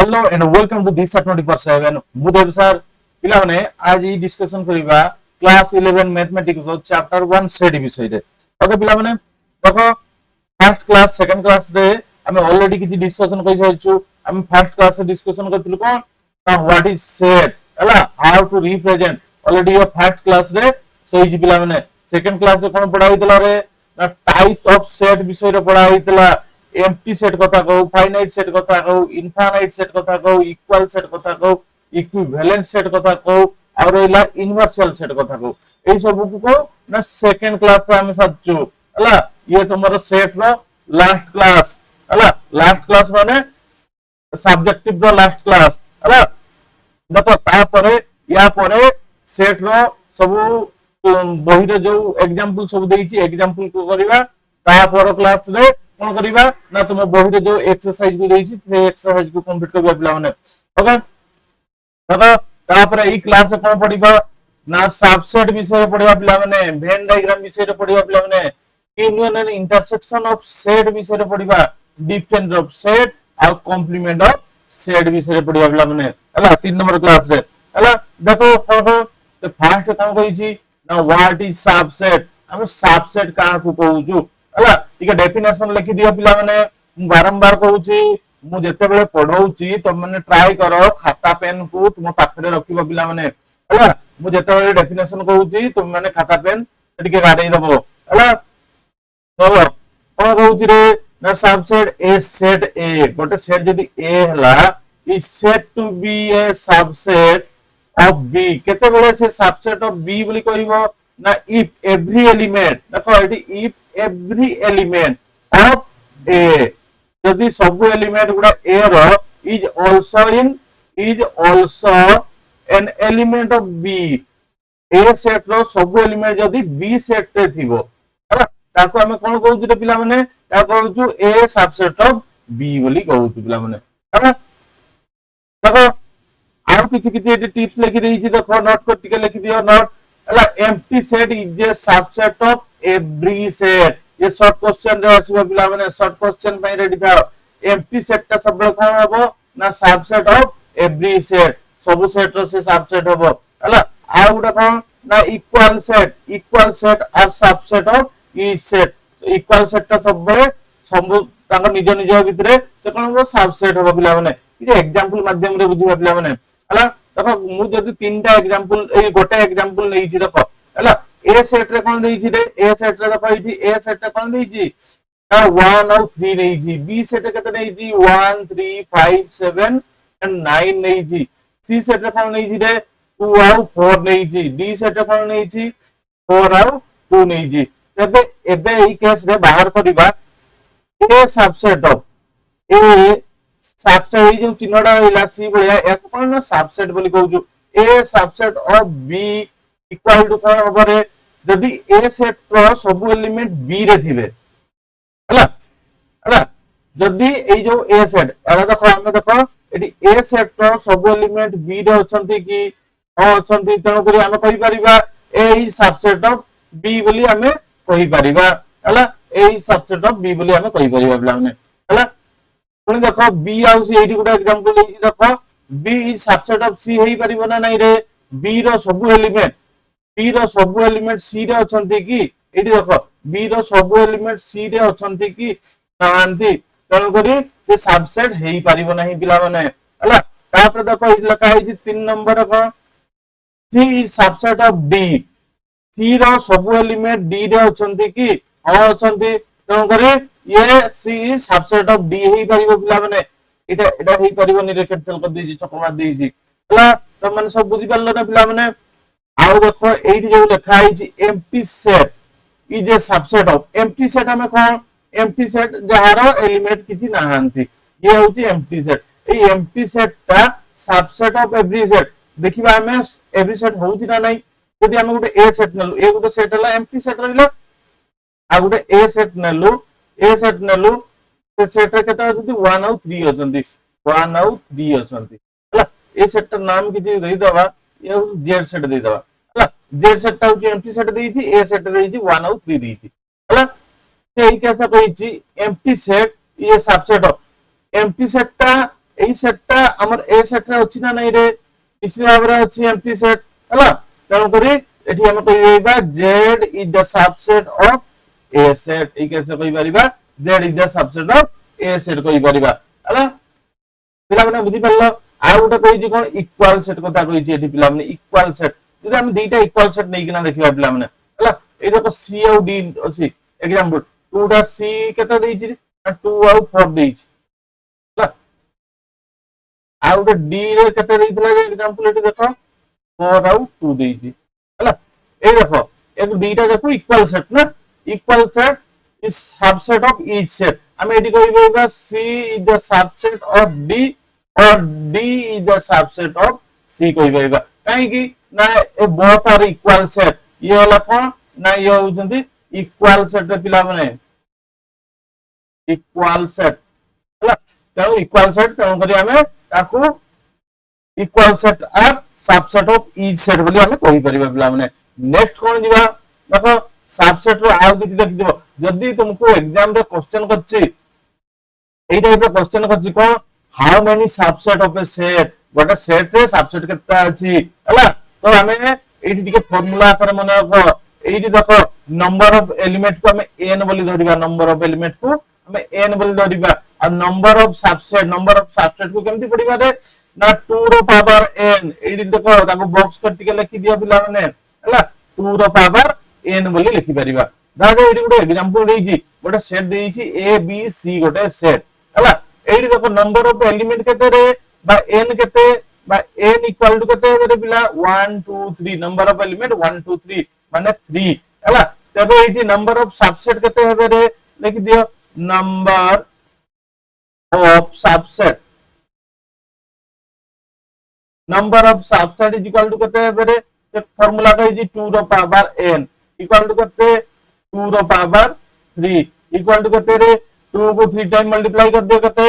Hello and welcome to this 24/7 मु Dev sir पिला माने आज ई डिस्कशन करिबा क्लास 11 मैथमेटिक्स चैप्टर 1 सेट विषय रे। ओके पिला माने देखो फर्स्ट क्लास सेकंड क्लास रे हमें ऑलरेडी किछि डिस्कशन करि साइछु। हम फर्स्ट क्लास से डिस्कशन करथिलु कोन व्हाट इज सेट हला हाउ टू रिप्रेजेंट ऑलरेडी यो फर्स्ट क्लास रे सोई जी पिला माने। सेकंड क्लास से कोन पढा हितला रे टाइप्स ऑफ सेट विषय रे पढा हितला। एम्प्टी सेट कथा कहू, फाइनाइट सेट कथा कहू, इनफाइनाइट सेट कथा कहू, इक्वल सेट कथा कहू, इक्विवेलेंट सेट कथा कहू और रहला इनवर्सल सेट कथा कहू। एई सब को कहू ना सेकंड क्लास रे हम साचू हला। ये तुम्हारा सेट रो लास्ट क्लास हला। लास्ट क्लास माने सब्जेक्टिव रो लास्ट क्लास हला। देखो ता परे या परे सेट रो सब बही रे जो एग्जांपल सब देइची एग्जांपल को करबा। ता पर क्लास रे कोन करिबा ना तुम बही रे जो एक्सरसाइज को देइची से एक्सरसाइज को कंप्लीट करबा पिला माने। ओके तब तापर ई क्लास से कोन पढिबा ना सबसेट विषय रे पढिबा पिला माने, वेन डायग्राम विषय रे पढिबा पिला माने, union and intersection of set विषय रे पढिबा, डिफरेंस ऑफ सेट और कॉम्प्लीमेंट ऑफ सेट विषय रे पढिबा पिला माने हला 3 नंबर क्लास रे हला। देखो तो फर्स्ट कोन कहिची ना व्हाट इज सबसेट। हम सबसेट का को कहूछु हला। ठीक है डेफिनेशन लिखि दियो पिला माने। बारंबार कहूची मु जते बेले पढौची त माने ट्राई करो खाता पेन को तुम पाखरे रखिबो पिला माने हला। मु जते बेले डेफिनेशन कहूची तुम माने खाता पेन टिके गाडै दबो हला। तो कोन कहूची रे ना सबसेट ए सेट ए गोटे सेट जदी ए हला is set to be a subset of B. केते बेले से सबसेट ऑफ बी बोली कहइबो ना इफ एवरी एलिमेंट देखो एटी if every element of A यदि सब एलिमेंट गुडा ए रो is also an element of B. A set रो सब एलिमेंट यदि बी सेट रे थिबो हला ताको हम कोन कहउछु रे पिला माने ता कहउछु ए सबसेट ऑफ बी बोली कहउछु पिला माने हला। देखो आउ किछि किछि टिप्स लिखि देइछि देखो नोट को टिके लिखि दियो नोट हला। Empty set is a subset of every set. ये शॉर्ट क्वेश्चन रे आसीबो पिला माने शॉर्ट क्वेश्चन पई रेडी थाओ। एम्प्टी सेट ता सब कोन हबो ना subset of every set subset रो से सबसेट हबो हला। आ गुडा कोन ना equal set are subset of each set. Equal set ता सब तांग निज निज भितरे से कोन हबो सबसेट हबो पिला माने। ये एग्जांपल माध्यम रे बुझिबा पिला माने हला। देखो मु जदी तीनटा एग्जांपल ए गोटे एग्जांपल नेइछि देखो हला। ए सेट रे कोन देइछि रे ए सेट रे देखो इठी ए सेट रे कोन देइछि ना 1 और 3 नेइछि। बी सेट केते नेइछि 1 3 5 7 एंड 9 नेइछि। सी सेट रे कोन नेइछि रे 2 और 4 नेइछि। डी सेट रे कोन नेइछि 4 और 2 नेइछि। तबे एबे ई केस रे बाहर करबा ए सबसेट ऑफ ए सबसेट ई जो चिन्हडा हैला सी बलिया एक कोन ना सबसेट बोली कहउछु। A subset of B equal to कोन होबरे यदि ए सेट रो सब एलिमेंट बी रे थिबे हला हला। यदि ए जो ए सेट एला देखो हम देखो एडी ए सेट रो सब एलिमेंट बी रे अछंती कि अछंती तनो करी हम कहि परिबा ए इज सबसेट ऑफ बी बोली हमें कहि परिबा हला। ए इज सबसेट ऑफ बी बोली हमें कहि परिबा बला हमने हला। पुनी देखो बी आउ सी एडी गुडा एग्जांपल देछि देखो बी इज सबसेट ऑफ सी हेई परिबो ना नै रे। बी रो सब एलिमेंट बी रो सब एलिमेंट सी रे अछंती कि एडी देखो बी रो सब एलिमेंट सी रे अछंती कि नांती तनो करी से सबसेट हेई परिबो नाही पिला माने हला। तापर देखो इ लिखा है 3 नंबर को सी इज सबसेट ऑफ डी। सी रो सब एलिमेंट डी रे अछंती कि अछंती तनो करी ये सी इज सबसेट ऑफ डी हेई परिबो पिला माने। एटा हेई परिबो नि रे कैंसिल कर देजी चक मार देजी हला। त माने सब बुझि परलो ना पिला माने। आउ देखो एठी जो लिखा है empty set is a subset of. Empty set हमें कोन एम्प्टी सेट जहारो एलिमेंट किछि नाहंती ये होती एम्प्टी सेट। ए एम्प्टी सेट ता सबसेट ऑफ एवरी सेट देखिबा हमें एवरी सेट होउची ना नै। यदि हम गुटे ए सेट नलु ए गुटे सेट हला एम्प्टी सेट रहला आ गुटे ए सेट नलु से सेट रे केता होती 1 और 3 अछंती 1 और 3 अछंती हला। ए सेट ता नाम किछि देई दबा ये जेड सेट देई दबा हला। जेड सेट ता एम्प्टी सेट देइछि ए सेट देइछि 1 और 3 देइछि हला। एई कैसा कहिछि एम्प्टी सेट ये सबसेट ऑफ एम्प्टी सेट ता एई सेटटा हमर ए सेट रे अछि ना नै रे निश्चित भाव रे अछि एम्प्टी सेट हला तेणु करी एठी हम कहिबा z is the subset of a set ई कैसे कहि परिबा z is the subset of a set कहि परिबा हला पिला माने बुझि परलो आ गोटे कहि कोन इक्वल सेट कथा कहि एठी पिला माने इक्वल सेट जदि हम दुईटा इक्वल सेट नै किना देखिबा पिला माने हला ए देखो सी और डी अछि एग्जांपल 2 टा सी केता देइ छि 2 और 4 देइ छि हला आ गोटे डी रे केता देइतला जे एग्जांपल एठी देखो 4 और 2 देइ छि हला ए देखो एक दुईटा देखो इक्वल सेट ना equal set is subset of each set हम एठी कहिबा C is the subset of D और D is the subset of C कहिबा काहे कि ना ए बोथ आर इक्वल सेट ये होला कोन ना ये होउछंती इक्वल सेट रे पिला माने इक्वल सेट हला तेणु इक्वल सेट तेणु करी हमें ताकू equal set are subset of each set बोली हमें कहि परिबा पिला माने नेक्स्ट कोन दिबा देखो सबसेट रो आउ किछि देखि दिबो जदी तुमको एग्जाम रे क्वेश्चन करछि एई टाइप रो क्वेश्चन करछि कोन how many subset of a set गोटे सेट रे सबसेट केता अछि हला तो हमें एठी दिके फार्मूला पर मन रखो एठी देखो नंबर ऑफ एलिमेंट को हमें n बोली धरिबा नंबर ऑफ एलिमेंट को हमें n बोली धरिबा और नंबर ऑफ सबसेट को केमति पढिबा रे ना 2 रो पावर n एठी देखो ताको बॉक्स कर टिके लिखि दियो पिला माने हला 2 रो पावर n बोली लिखि परिबा दादा एठी गोटे एग्जांपल देई छी गोटे सेट देई छी a b c गोटे सेट हला एठी देखो नंबर ऑफ एलिमेंट केते रे बा n केते बा n इक्वल टू केते हेबे रे पिला 1 2 3 नंबर ऑफ एलिमेंट 1 2 3 माने 3 हला तबे एठी नंबर ऑफ सबसेट केते हेबे रे लिखि दियो number of subset is equal to केते हेबे रे फार्मूला कहि छी 2 रो पावर n इक्वल टू केते 2 रो पावर 3 इक्वल टू केते रे 2 को 3 टाइम मल्टीप्लाई कर दियो केते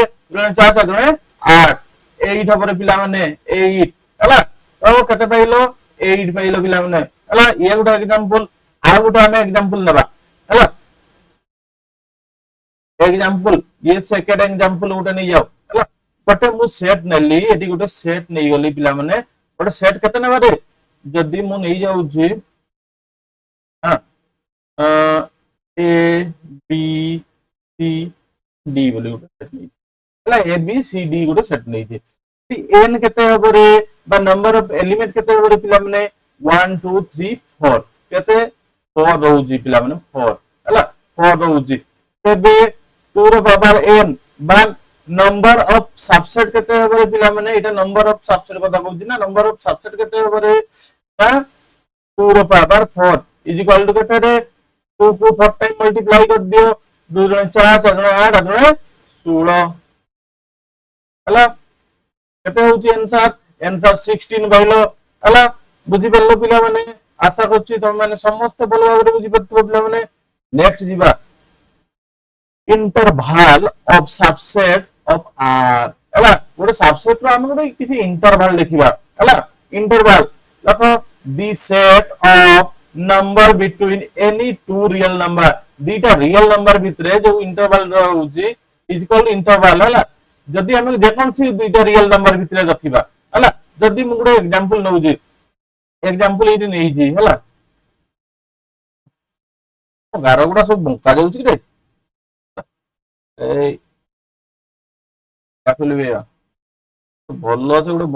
4 4 8 8 हबरे पिला माने 8 हला तो केते पाइलो 8 पाइलो पिला माने हला ये गोटा एग्जांपल आ गोटा हमें एग्जांपल लेबा हला एग्जांपल ये सेकंड एग्जांपल गोटा नै जाओ हला बटे मु सेट नेली एटी गोटे सेट नै गली पिला माने गोटे सेट केते नेबा रे जदी मु नै जाउ छी हां ए बी सी डी बोली गोटे सेट नै हला ए बी सी डी गोटे सेट नै छी n केते हबो रे बा नंबर ऑफ एलिमेंट केते हबो रे पिला माने 1 2 3 4 केते 4 रहउजी पिला माने 4 हला 4 रहउजी तबे 2 रो पावर n बा नंबर ऑफ सबसेट केते हबो रे पिला माने एटा नंबर ऑफ सबसेट कथा कहउजी ना नंबर ऑफ सबसेट केते हबो रे ना 2 रो पावर 4 इज इक्वल टू केते रे 2 को 4 टाइम मल्टीप्लाई कर दियो 2 4 4 8 8 16 हला केते होची आंसर 16 कहलो हला बुझि परलो पिला माने आशा करछि तुम माने समस्त भल भाबरे बुझि परथो पिला माने नेक्स्ट जीवा interval of subset of r हला गोटे सबसेट रो हम गोटे किसी इंटरवल देखिबा हला इंटरवल देखो the set of number between any two real number दीटा रियल नंबर भितरे जो इंटरवल रहउची इज इक्वल इंटरवल हला जदी हम जे कोन सी दुईटा रियल नंबर भितरे रखिबा हला जदी मु गोटे एग्जांपल नउ जी एग्जांपल एटी नै जी हला गारो गुडा सब बंका जाउची रे ए काफिल बेया भल्लो আছে गोटे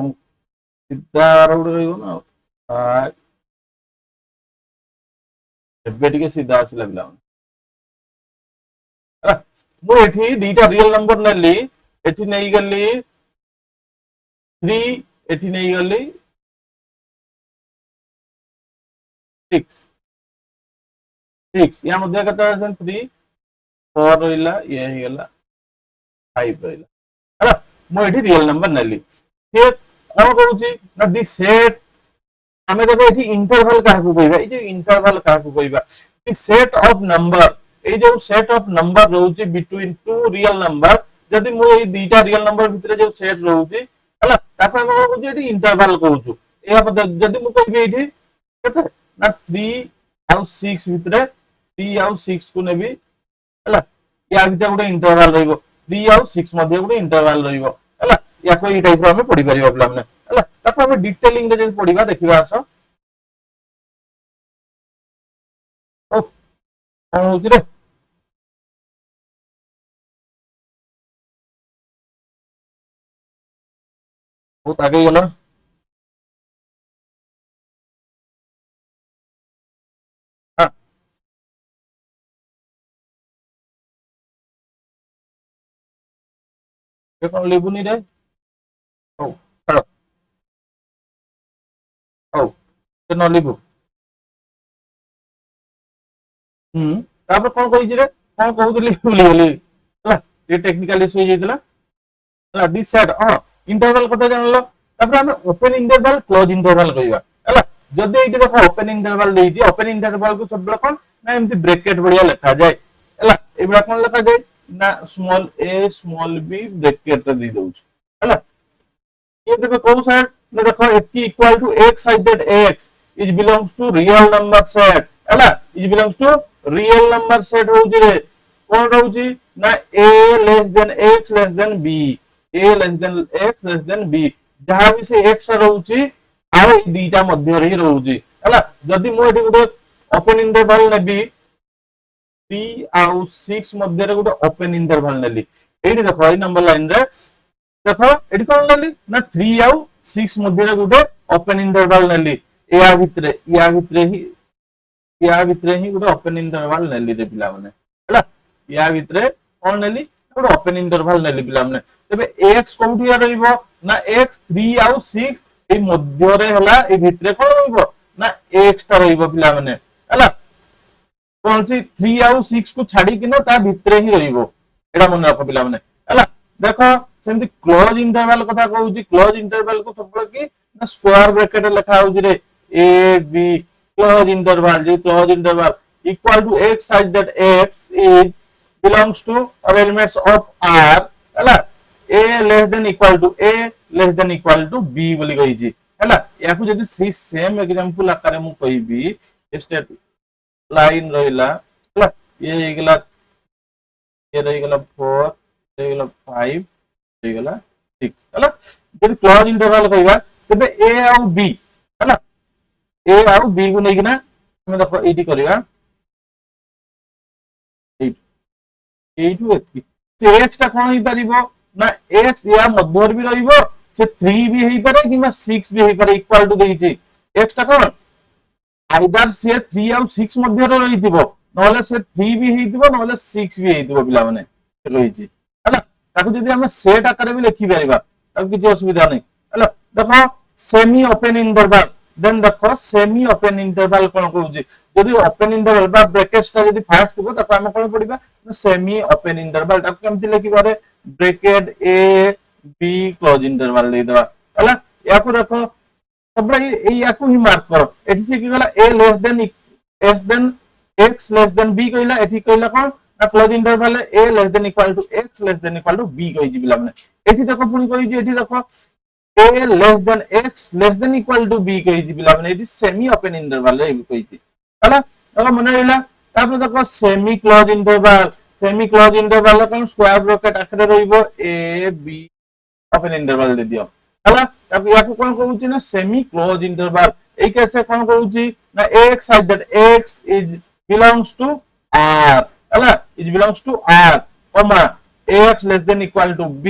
सिद्धा गारो गुडा रहइबो ना एबे टिके सीधा आसिला बिला मु एठी दुईटा रियल नंबर नेली एठी नै गली 3 एठी नै गली 6 या मध्ये कता 3 4 रहिला ये हे गेला 5 रहिला हला मु एठी रियल नंबर नेली ये कोन कहउची ना दी सेट हमें देखो एठी इंटरवल काहा को कहबा ए जे इंटरवल काहा को कहबा दी सेट ऑफ नंबर ए जो सेट ऑफ नंबर रहउची बिटवीन टू रियल नंबर जदी मु ए दीटा रियल नंबर भितरे जो सेट रहउची हला ताको हम कहउची एठी इंटरवल कहउछु ए जदी मु कहबी एठी केते ना 3 आउ 6 भितरे 3 आउ 6 को नेबी हला या भितरे गोटे इंटरवल रहइबो 3 आउ 6 मध्ये गोटे इंटरवल रहइबो हला याको ई टाइप रो हमें पढ़ी परिबा पिला माने हला ताको हमें डिटेलिंग रे जे पढ़ीबा देखिबा आसो ओ कोन होउची रे बहुत आगे गला हां ये कोन लेबुनी रे ओ चलो ओ ते न लेबु तापर कोन कहिची रे कोन कहउतली भूली गेली हला ये टेक्निकल इशू होइतला हला दिस साइड इंटरवल कथा जानलो तापर हमें ओपन इंटरवल क्लोज इंटरवल कहिबा हला जदी एठी देखो ओपन इंटरवल देइची ओपन इंटरवल को सब कोन ना एमती ब्रैकेट बढ़िया लिखा जाए हला एबरा कोन लिखा जाए ना स्मॉल ए स्मॉल बी ब्रैकेट रे दे दउछ हला ये देखो कौन साइड ना देखो एतकी equal to x such that x is belongs to real number set हला is belongs to real number set होउची रे कोन रहउची ना a less than x less than b a less than x less than b जहां भी से x रहउची आ ई दीटा मध्य रे रहउची हला जदी मो एठी गुटे ओपन इंटरवल नेबी 3 आउ 6 मध्य रे गुटे ओपन इंटरवल नेली एठी देखो ई नंबर लाइन रे देखो एठी कोन लेली ना 3 आउ 6 मध्य रे गुटे ओपन इंटरवल नेली या भितरे गुटे ओपन इंटरवल नेली रे पिला माने हला या भितरे कोन नेली गुटे ओपन इंटरवल नेली पिला माने तबे x कोउठी रहइबो ना x 3 आउ 6 ए मध्य रे हला ए भितरे कोन रहइबो ना x ता रहइबो पिला माने हला कोन सी 3 आउ 6 को छाडी कि ना ता भितरे ही रहइबो एडा मन रखो पिला माने हला देखो सेमती क्लोज इंटरवल कथा कहउची क्लोज इंटरवल को सब की ना स्क्वायर ब्रैकेट लिखा होउची रे ए बी क्लोज इंटरवल जे close interval equal to x such that x is belongs to or elements of r हला a less than equal to b बोली कहि छी हला याकू जदी सी सेम एग्जांपल आकारे मु कहिबी स्टेट लाइन रहिला हला ये रहिगला 4 रहिगला 5 रहिगला 6 हला जदी क्लोज इंटरवल कहिबा तबे a आउ b हला a आउ b को नेकिना हम देखो एटी करिया एटू एतकी से x ता कोन होई परिबो ना x या मध्यर भी रहिबो से 3 भी हेई पारे किबा 6 भी हेई पारे इक्वल टू देइची x ता कोन आइदर से 3 आउ 6 मध्य रे रहितिबो नहले से 3 भी हेइतिबो नहले 6 भी हेइतिबो पिला माने रहिची हला ताकू जदी हम सेट आकारे भी लिखि परिबा ताकू किछ असुविधा नै हला देखो सेमी ओपन इंटरवल देन देखो सेमी ओपन इंटरवल कोन कहउची जदी ओपन इंटरवल बा ब्रैकेट्स ता जदी फास्ट थिबो ताकू हम कोन पडिबा सेमी ओपन इंटरवल ताकू केमति लिखि बारे bracket A B close interval दे देबा हला याकू देखो सबला याकू ही मार्क करो एठी से की गला a less than x less than b कहिला एठी कहिला कोन ना close interval a less than equal to x less than equal to b कहि जिबिला माने एठी देखो पुनी कहि जे एठी देखो a less than x less than equal to b कहि जिबिला माने एठी सेमी ओपन इंटरवल रे कहि छी हला देखो मन रहिला तापर देखो सेमी क्लोज इंटरवल कोन स्क्वायर ब्रैकेट आखरे रहिबो a b ओपन इंटरवल दे दियो हला अब याकू कोन कहउची ना सेमी क्लोज इंटरवल ए कैसे कोन कहउची ना x such that x is belongs to r हला it belongs to r comma x less than equal to b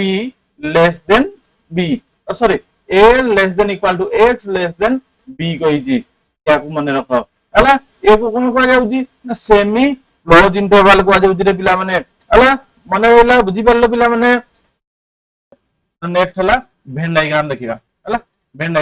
less than b sorry a less than equal to x less than b कहिची याकू मने रखो हला एको कोन कह जाउची ना semi close interval को जाउची रे पिला माने हला मने रहला बुझी परलो पिला माने नेक्स्ट हला वेन डायग्राम देखिबा हला वेन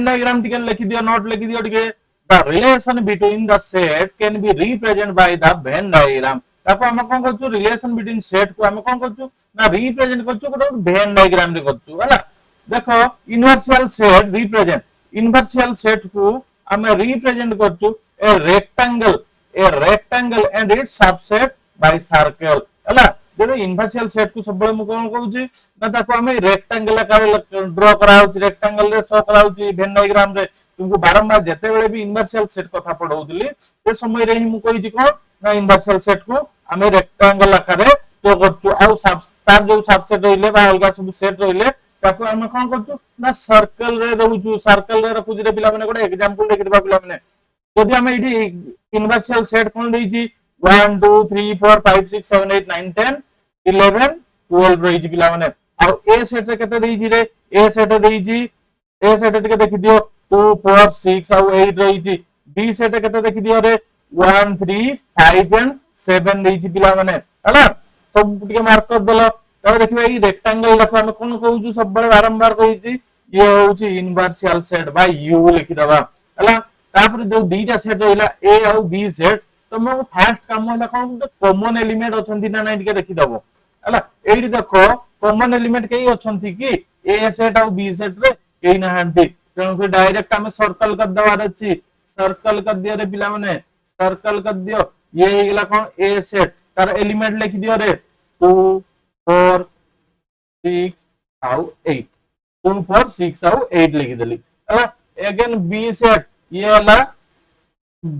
डायग्राम टिके लिखि दियो नोट लिखि दियो टिके the relation between the set can be represent by the Venn diagram ताको हम कोन करछु रिलेशन बिटवीन सेट को हम कोन करछु ना रिप्रेजेंट करछु कोन वेन डायग्राम रे करछु हला देखो इनवर्शियल सेट को हम रिप्रेजेंट करछु a rectangle and its subset by circle हला जदि इनवर्शियल सेट को सब मु कोन कहउची ना ताको हम रेक्टेंगल आकार ड्रा कराउची रेक्टेंगल रे शो कराउची वेन डायग्राम रे तुमको बारंबार जते बेले भी इनवर्शियल सेट कथा पढौतली से समय रे ही मु कहिची कोन ना इनवर्शियल सेट को हम रेक्टेंगल आकार रे शो करछु आ तार जो सबसेट रहिले बा अलगा सब सेट रहिले ताको हम कोन करछु ना सर्कल रे दउछु सर्कल रे रखु जे पिला माने गोटे एग्जांपल देखि देबा पिला माने जदि हम एठी इनवर्शियल सेट कोन देइछि 1 2 3 4 5 6 7 8 9 10 11 12 रही पिला माने आ ए सेट रे केते देइछि रे ए सेट देइछि ए सेट टिके देखि दियो 2 4 6 आ 8 रही छि बी सेट केते देखि दियो रे 1 3 5 एंड 7 देइछि पिला माने हला सब टिके मार्क कर देलो तब देखिबा ई रेक्टेंगल देखो हम कोन कहूछु सब बळे बारंबार कहिछि ये होउछि इनवर्शियल सेट बाय यू लिखि दबा हला तापर जो दीटा सेट रहिला ए और बी सेट तुम फास्ट काम होला कोन कॉमन एलिमेंट अछंती ना नै टिके देखि दबो हला एडी देखो कॉमन एलिमेंट केही अछंती कि ए सेट और बी सेट रे केही ना हंती तेणु कि डायरेक्ट हम सर्कल कर दवार अछि सर्कल कर दियो रे पिला माने सर्कल कर दियो ये हेगला कोन ए सेट तार एलिमेंट लिखि दियो रे 2 4 6 और 8 2 4 6 और 8 लिखि देली हला अगेन बी सेट ये वाला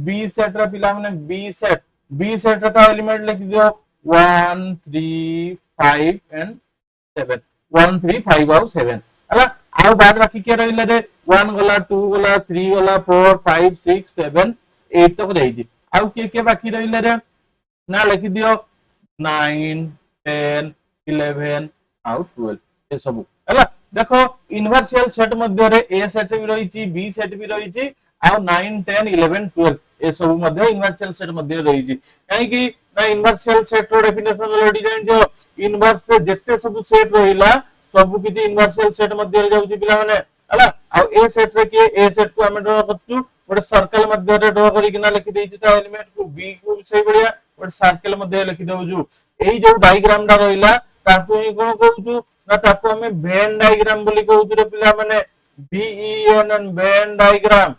बी सेट रे पिला माने बी सेट रे ता एलिमेंट लिखि दियो 1 3 5 एंड 7 1 3 5 और 7 हला आउ बाद बाकी के रहिला रे 1 गला 2 गला 3 गला 4 5 6 7 8 तक रही थी आउ के बाकी रहिला रे ना लिखि दियो 9 10 11 और 12 ये सब हला देखो इनवर्शियल सेट मध्ये रे ए सेट भी रही छि बी सेट भी रही छि और 9 10 11 12 ये सब मध्ये इनवर्शियल सेट मध्ये रही छि काहे कि ना इनवर्शियल सेट रो डेफिनेशन ऑलरेडी जान जो इनवर्स से जत्ते सब सेट रहिला सब किछि इनवर्शियल सेट मध्ये रे जाउछि पिला माने हला और ए सेट रे के ए सेट को हम ड्रा करछु गोटे सर्कल मध्ये रे ड्रा करि किना लिखि देइछु ता एलिमेंट को बी को सही बढ़िया गोटे सर्कल मध्ये लिखि देउछु एई जो डायग्राम दा रहिला ताकू ही कोन कहउछु ना ताकू हमें वेन डायग्राम बोली कहउछु रे पिला माने B E N N Venn diagram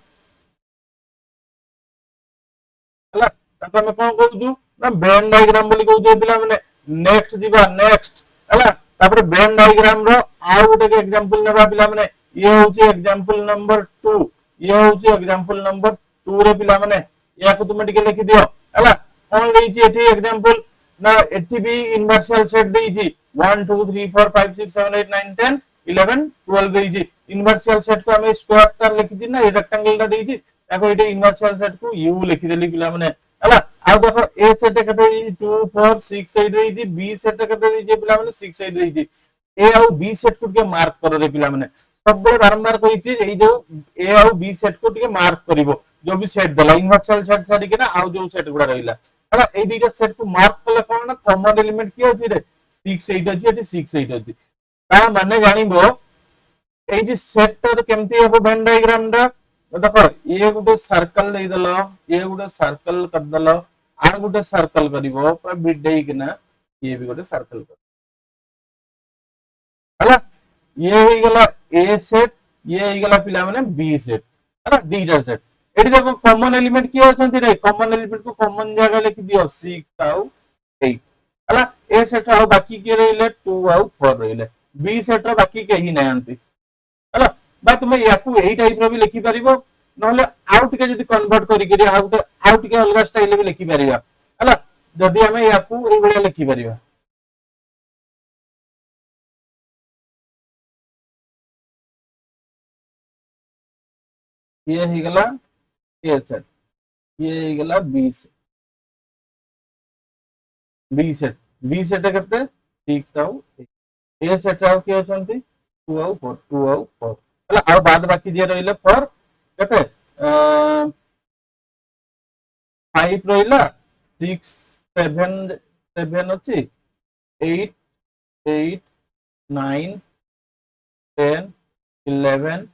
हला ताकू हमें कोन कहउछु ना वेन डायग्राम बोली कहउछु पिला माने नेक्स्ट जीवा नेक्स्ट हला तापर वेन डायग्राम रो आ गोटे एग्जांपल नेबा पिला माने ये होची एग्जांपल नंबर 2 ये होची एग्जांपल नंबर 2 रे पिला माने या को तुम टिके लिखि दियो हला कोन देइची एठी एग्जांपल ना एठी भी इनवर्शियल सेट देइची 1 2 3 4 5 6 7 8 9 10 11 12 देइची इनवर्शियल सेट को हम स्क्वायर टा लिखि दी ना ये रेक्टेंगल टा देइची ताको एठी इनवर्शियल सेट को यू लिखि देली पिला माने हला आ देखो ए सेट कते 2 4 6 8 देइची बी सेट कते देइची पिला माने 6 8 देइची ए और बी सेट को के मार्क करो रे पिला माने सब बड़े बारंबार कहिछि एई जो ए और बी सेट को के मार्क करिवो जो भी सेट दला इनवर्शियल सेट छाडी के ना आ जो सेट गुडा रहिला हला ए दीटा सेट को मार्क कले कोन ना कॉमन एलिमेंट की अछि रे 6 8 अछि एटी 6 8 अछि ता माने जानिबो एई जे सेट ता केमती हबो वेन डायग्राम दा देखो ये गुटे सर्कल देई दलो ये गुटे सर्कल कर दलो आ गुटे सर्कल करिवो पर बिडई के ना ये भी गुटे सर्कल कर हला ये ही गला ए सेट ये ही गला पिला माने बी सेट हला दीटा सेट एटी देखो कॉमन एलिमेंट की होचंती रे कॉमन एलिमेंट को कॉमन जगह लिखि दियो 6 आउ 8 हला ए सेट आउ बाकी के रहिले 2 आउ 4 रहिले बी सेट रो बाकी के ही नायंती हला बा तुम याकू एही टाइप रो भी लिखि परिबो नहले आउ टिके जदी कन्वर्ट करि के आउ टिके अलगा स्टाइल भी लिखि परिबा हला जदी हमें याकू एही बढिया लिखि परिबा ये ही गला ए सेट ये ही गला बी सेट कते 6 आउ ए सेट आउ के होचंती 2 आउ 4 हला आ बाद बाकी जे रहिले 4 कते 5 रहिला 6 7 7 अछि 8 8 9 10 11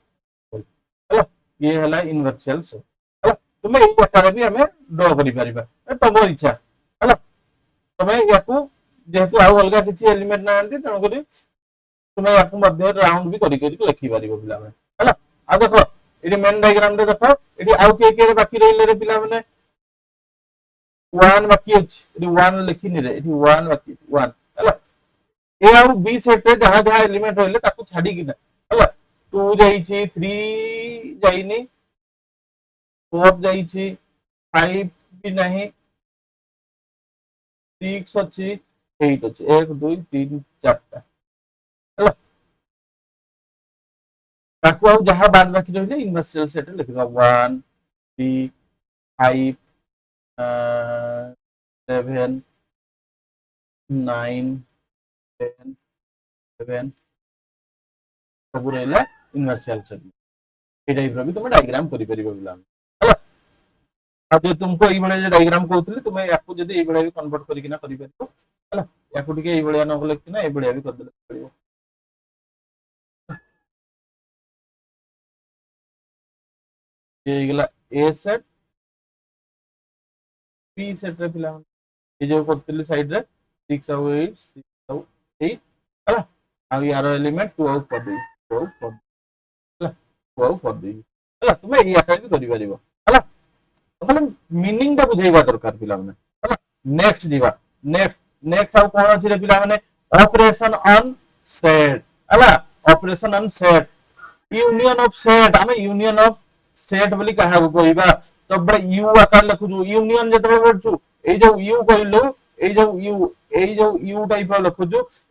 हला ये हला इनवर्शियल सेट हला तुम एई प्रकार भी हमें ड्रा करि परिबा तमो इच्छा हला तुम याकू जेहेतु आउ अलगा किछि एलिमेंट नांती तनो करी तुम याकू मध्य राउंड भी करि करि लिखि परिबो पिला में हला आ देखो एडी मेन डायग्राम रे देखो एडी आउ के बाकी रहिले रे पिला माने 1 बाकी अछि एडी 1 लिखिनि रे एडी 1 बाकी 1 हला ए आउ बी सेट रे जहां जहां एलिमेंट रहिले ताकू छाडी किना हला 2 जाई छी 3 जाईनी 4 जाई छी 5 भी नहीं 6 अछि 8 अछि 1 2 3 4 टा हला ताकू आउ जहां बाद बाकी रहिले इनवर्शियल सेट लिखिबा 1 3 5 7 9 10 11 सब रहिला इनवर्शियल सेट ए टाइप रो भी तुम डायग्राम करि परिबो बिला हला अब जो तुमको ई बळे डायग्राम कहउतली तुम याकू जदी ई बळे भी कन्वर्ट करि किना करि परिबो हला याकू टिके ई बळे न बोले किना ई बळे भी कर देले परिबो ये गला ए सेट बी सेट रे पिला ये जो करतली साइड रे 6 और 8 6 और 8 हला आ यार एलिमेंट 2 आउट कर दे 2 आउट कर हला 2 आउट कर दे हला तुम ई आका भी करि परिबो हला मतलब मीनिंग टा बुझेबा दरकार पिला माने हला नेक्स्ट जीवा नेक्स्ट नेक्स्ट आउ कोन अछि रे पिला माने ऑपरेशन ऑन सेट हला operation on set union of set हमें यूनियन ऑफ सेट बोली कहा को कहबा सब बड़े यू आकार लिखु यूनियन जतरे पढछु ए जो यू कहलु ए जो यू टाइप रो लिखु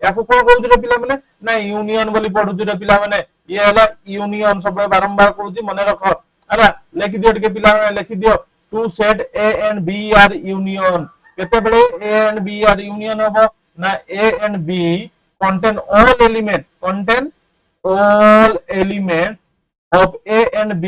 याको कोन कहउ रे पिला माने ना यूनियन बोली पढु रे पिला माने ये हला यूनियन सब बारंबार कहउची मने रख हला लिखि दियो टिके पिला माने लिखि दियो two set A and B are union केते बड़े A and B are union हो ना A and B contain all element of A and B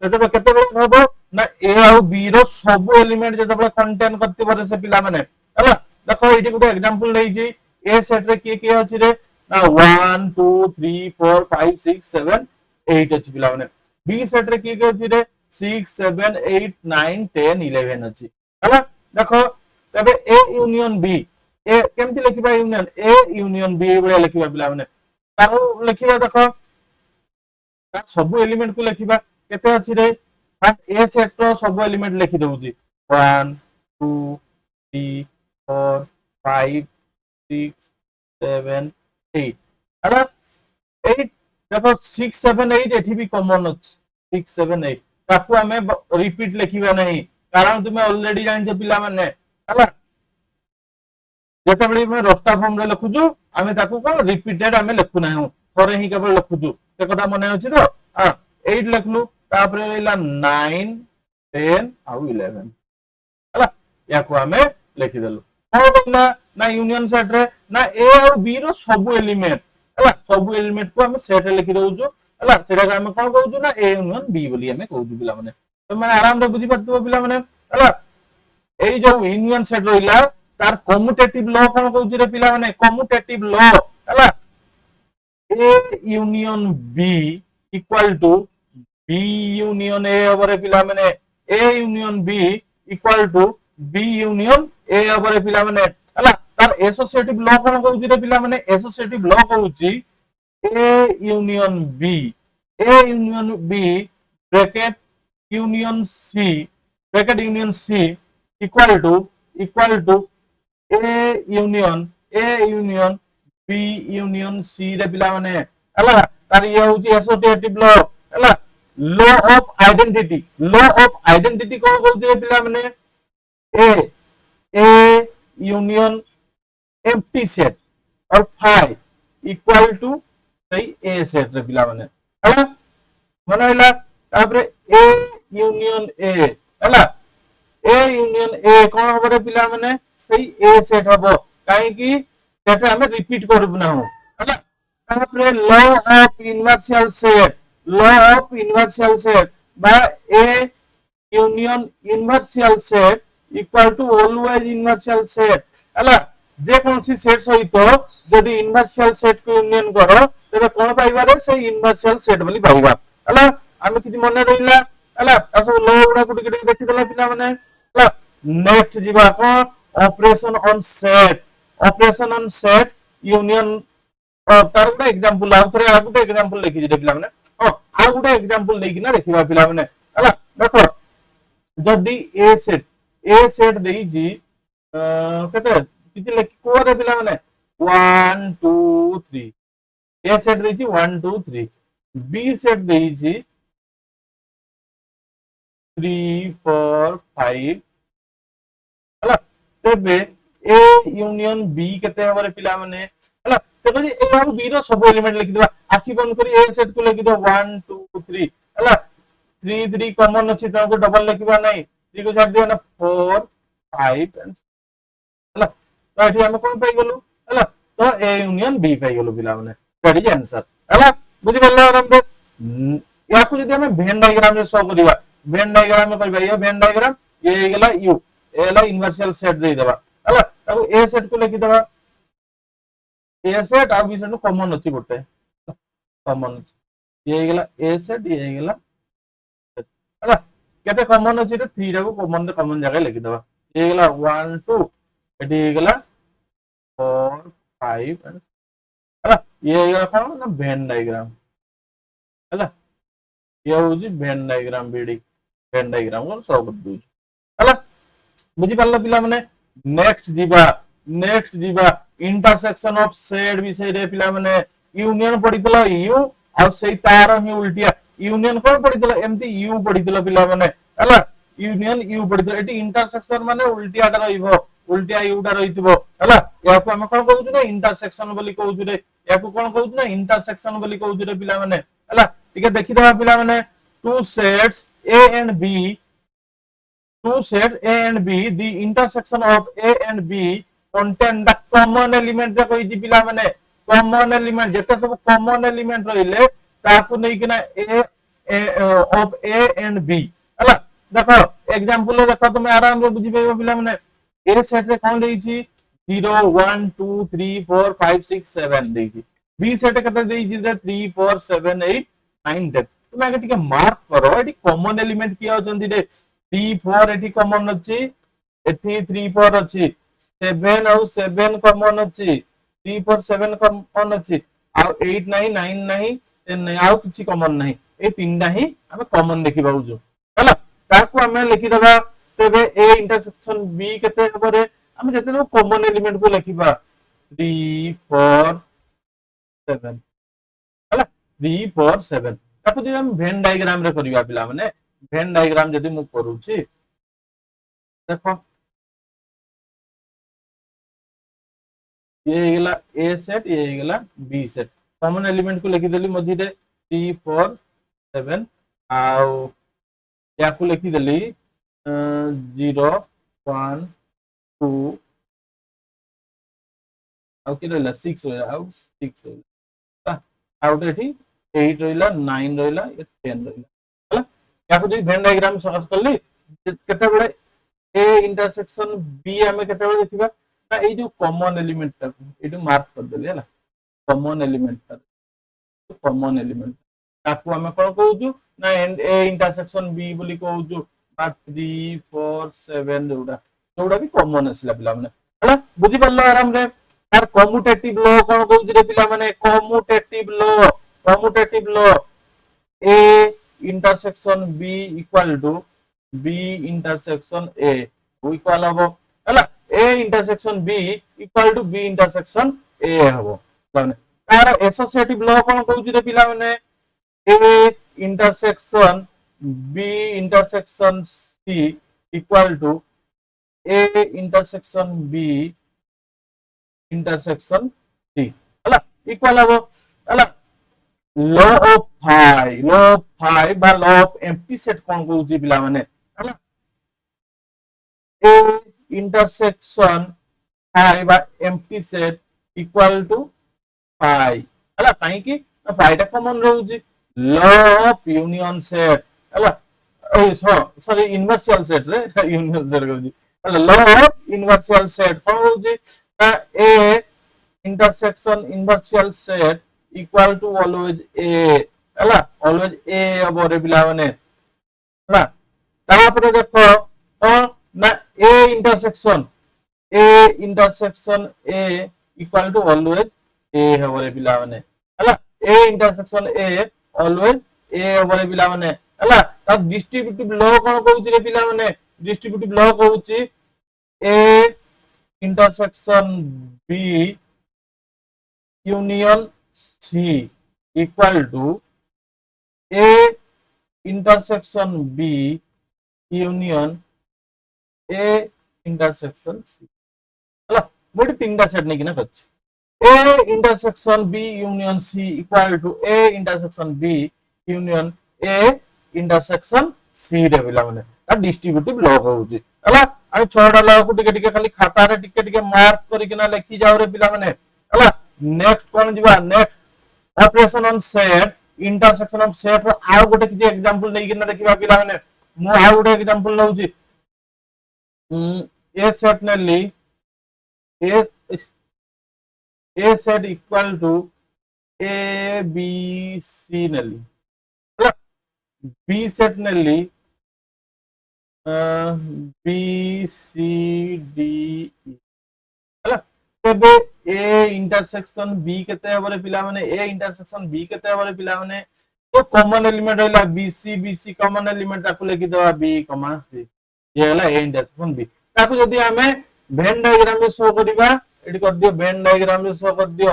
जतबे केते बळे हबो ना A और B रो सब एलिमेंट जतबे कंटेन करते पारे से पिला माने हला देखो एठी गुटे एग्जांपल नै जी A सेट रे के अछि रे ना 1 2 3 4 5 6 7 8 अछि पिला माने B सेट रे के अछि रे 6 7 8 9 10 11 अछि हला देखो तबे A यूनियन B ए केमति लिखिबा यूनियन A यूनियन B बळे लिखिबा पिला माने ताऊ लिखिबा देखो सब एलिमेंट को लिखिबा केते अछि रे फर्स्ट ए सेट रो सब एलिमेंट लिखि दउजी 1 2 3 4 5 6 7 8 हला 8 देखो 6 7 8 एठी भी कॉमन अछि 6 7 8 ताकू हमें रिपीट लिखिबा नहीं कारण तुमे ऑलरेडी जानि छ पिला माने हला जते बळे में रोस्टा फॉर्म रे लिखुजु हमें ताकू को रिपीटेड हमें लिखु नाही थोरे ही केवल लिखुजु से कथा मने अछि तो हां 8 लिखलु तापरे रहिला 9 10 आ 11 हला याको हमें लिखि देलु कोन बोलना ना यूनियन सेट रे ना ए और बी रो सब एलिमेंट हला सब एलिमेंट को हमें सेट रे लिखि दउजु हला सेटा का हमें कोन कहउजु ना ए यूनियन बी बोली हमें कहउजु पिला माने तो माने आराम रे बुझी पड़तो पिला माने हला एई जो यूनियन सेट रहिला तार कम्युटेटिव लॉ कोन कहउजु रे पिला माने कम्युटेटिव लॉ हला A union B equal to B union A over पिला माने A union B equal to B union A over पिला माने हला तार एसोसिएटिव लॉ कोन कहउची रे पिला माने एसोसिएटिव लॉ कहउची A union B bracket union C equal to A union B union C रे पिला माने हला तार ये होची एसोसिएटिव लॉ हला लॉ ऑफ आइडेंटिटी कोन कहउची रे पिला माने A union empty set और phi equal to सही A सेट रे पिला माने हला माने हला तापरे A union A हला A union A कोन हबो रे पिला माने सही A सेट हबो काहे की सेटा हमें रिपीट करब ना हो हला तापरे लॉ ऑफ इनवर्शियल सेट बा A union universal set equal to always universal set हला जे कोनसी सेट सहित यदि इनवर्शियल सेट को यूनियन करो तबे कोन पाइबा रे से इनवर्शियल सेट बोली पाइबा हला हम किछि मने रहिला हला असो लॉ गुडा को टिके देखि देला पिला माने हला नेक्स्ट जीवा को ऑपरेशन ऑन सेट यूनियन तार गुडा एग्जांपल आ थरे आ गुडा एग्जांपल लिखि जे पिला माने आ गुडा एग्जांपल लेकि ना देखिबा पिला माने हला देखो जदी ए सेट देई जी कते किति लिखि को रे पिला माने 1 2 3 ए सेट देई छी 1 2 3 बी सेट देई छी 3 4 5 हला तबे ए यूनियन बी केते हबरे पिला माने हला से कहछि ए और बी रो सब एलिमेंट लिखि देबा आखि बंद करी ए सेट को लिखि दो 1 2 3 हला 3 3 कॉमन अछि त डबल लिखिबा नै 3 को छाड़ दियो ना 4 5 एंड हला तो एठी हम कोन पाई गेलु हला तो ए यूनियन बी पाई गेलु पिला माने दैट इज आंसर हला बुझि पल्ला आराम रे या को जदि हम वेन डायग्राम रे शो करिबा वेन डायग्राम में करबा ये वेन डायग्राम ये गेला यू ए ला इनवर्शियल सेट दे देबा हला ताको ए सेट को लिखि देबा ए सेट आ बी सेट कॉमन अछि गोटे कॉमन ये गेला ए सेट ये गेला हला केते कॉमन अछि रे 3 रा को कॉमन जगह लिखि देबा ये गेला 1 2 एटी गेला 4 5 हला ये गेला कोन ना वेन डायग्राम हला ये होजी वेन डायग्राम बीडी वेन डायग्राम को सॉल्व कर दू हला बुझी पारला पिला माने नेक्स्ट जीवा इंटरसेक्शन ऑफ सेट विषय रे पिला माने यूनियन पडितला यू आ सेई तार ही उल्टिया यूनियन कोन पडितला एमती यू पडितला पिला माने हला यूनियन यू पडितला एटी इंटरसेक्शन माने उल्टियाटा रहिबो उल्टिया यूटा रहितबो हला या को हम कोन कहू ना इंटरसेक्शन बोली कहू रे या को कोन कहू ना इंटरसेक्शन बोली कहू रे पिला माने हला ठीक है देखि देबा पिला माने two sets A and B two sets A and B, the intersection of A and B contain the common element रे कोई पिला माने common element जेते सब common element रहिले ताकू नै किना A of A and B हला देखो एग्जांपल देखो तुम आराम रे बुझि पेबो पिला माने A सेट रे कोन देइछि 0 1 2 3 4 5 6 7 देइछि B सेट कते देइछि 3 4 7 8 9 10 तुम आगे ठीक मार्क करो एटी common element किया होचंदी रे 3 4 एठी कॉमन अछि एठी 3 4 अछि 7 और 7 कॉमन अछि 3 4 7 कॉमन अछि आ 8 9 9 नहीं 10 नहीं आ किछि कॉमन नहीं ए तीनटा ही हम कॉमन देखि बाउजु हला ताकू हम लिखि दबा तबे ए इंटरसेक्शन बी केते हबरे हम जते कॉमन एलिमेंट को लिखिबा 3 4 7 हला 3 4 7 ताकू जे हम वेन डायग्राम रे करिबा पिला माने वेन डायग्राम जदि मु करूची देखो ये गेला ए सेट ये गेला बी सेट कॉमन एलिमेंट को लिखि देली मझी रे 3 4 7 आउ या को लिखि देली 0 1 2 आउ कि रहला 6 रहला आउ 6 रहला आउट एठी 8 रहला 9 रहला 10 रहला या को वेन डायग्राम सर्च करली केते बळे ए इंटरसेक्शन बी हमें केते बळे देखिबा ना ए जो कॉमन एलिमेंट ता एटू मार्क कर देले हला कॉमन एलिमेंट ताकू हमें कोन कहउछु ना ए इंटरसेक्शन बी बोली कहउछु बा 3 4 7 जोडा भी कॉमन असला पिला माने हला बुझि पल्लो आराम रे तार कम्यूटेटिव लॉ कोन कहउछु रे पिला माने commutative law A intersection B equal to B intersection A equal हबो हला A intersection B equal to B intersection A हबो माने तार एसोसिएटिव लॉ कोन कहउछि रे पिला माने A intersection B intersection C equal to A intersection B intersection C हला equal हबो हला लॉ ऑफ फाई बा लॉ ऑफ एम्प्टी सेट कोन कहउछि पिला माने हला ए इंटरसेक्शन फाई बा empty set equal to phi हला काई कि फाई ता कॉमन रहउछि लॉ ऑफ यूनियन सेट हला ए सॉरी इनवर्शियल सेट रे यूनियन सेट कहउछि हला लॉ ऑफ इनवर्शियल सेट कोन कहउछि A intersection universal set equal to always A हला always A अब रे पिला माने हला तापरे देखो ना A intersection A equal to always A अब रे पिला माने हला A intersection A always A अब रे पिला माने हला ता डिस्ट्रीब्यूटिव लॉ कोन कहउछि रे पिला माने डिस्ट्रीब्यूटिव लॉ कहउछि A intersection B union C equal to A intersection B union A intersection C हला मोटी तीनटा सेट नै किना कछ A intersection B union C equal to A intersection B union A intersection C रे पिला माने ता डिस्ट्रीब्यूटिव लॉग होउची हला आ छोडा लॉग को टिके टिके खाली खाता रे टिके टिके मार्क करि किना लिखि जाउ रे पिला माने हला नेक्स्ट कोन जिबा next operation on set intersection of set रो आ गोटे कि एग्जांपल नै किना देखिबा पिला माने मु आ गोटे एग्जांपल लउची A set नेली A set equal to A B C नेली हला B set नेली B C D E हला तबे A इंटरसेक्शन B केते हबरे पिला माने A इंटरसेक्शन B केते हबरे पिला माने तो कॉमन एलिमेंट रहला BC कॉमन एलिमेंट ताकू लेखि दवा B, C ये हला A इंटरसेक्शन B ताकू जदी हमें वेन डायग्राम में शो करिबा एडी कर दियो वेन डायग्राम में शो कर दियो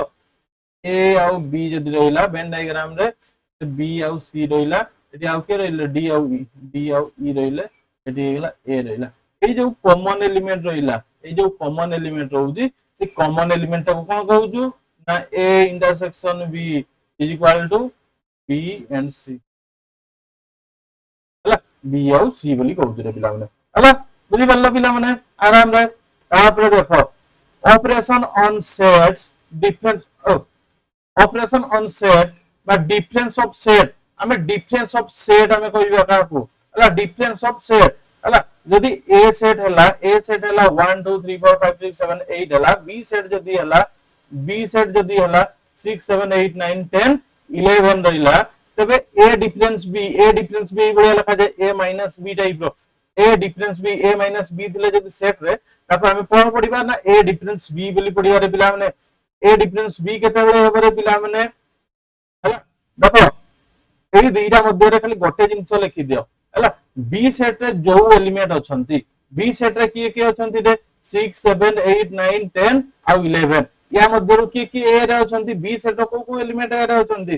A आउ B जदी रहला वेन डायग्राम रे B आउ C रहला एडी आउ के रहला D आउ E रहले एडी हेला A रहला ए जो कॉमन एलिमेंट रहला ए जो कॉमन एलिमेंट रहउजी से कॉमन एलिमेंट को कोन कहउजु ना A intersection B is equal to B and C हला B आउ C बोली कहउजु रे पिला माने हला बुझी पल्ला पिला माने आराम रे तापर देखो operation on sets difference operation on set बा डिफरेंस ऑफ सेट हमें डिफरेंस ऑफ सेट हमें कहबा काकू हला डिफरेंस ऑफ सेट हला यदि A सेट हला 1 2 3 4 5 6 7 8 हला B सेट जदी हला 6 7 8 9 10 11 रहिला तबे A डिफरेंस B बढिया लिखा जाय A - B टाइप रो A difference B A - B दिले जदी सेट रे ताको हमें कोन पढिबा ना A डिफरेंस B बोली पढिबा रे पिला माने A डिफरेंस B केते बळे होबरे पिला माने हला देखो एही दुईटा मध्य रे खाली गोटे जिंस लिखि दियो हला B सेट रे जो एलिमेंट अछंती B सेट रे की अछंती रे 6 7 8 9 10 आ 11 या मध्य रो की A रे अछंती B सेट रो को एलिमेंट A रे अछंती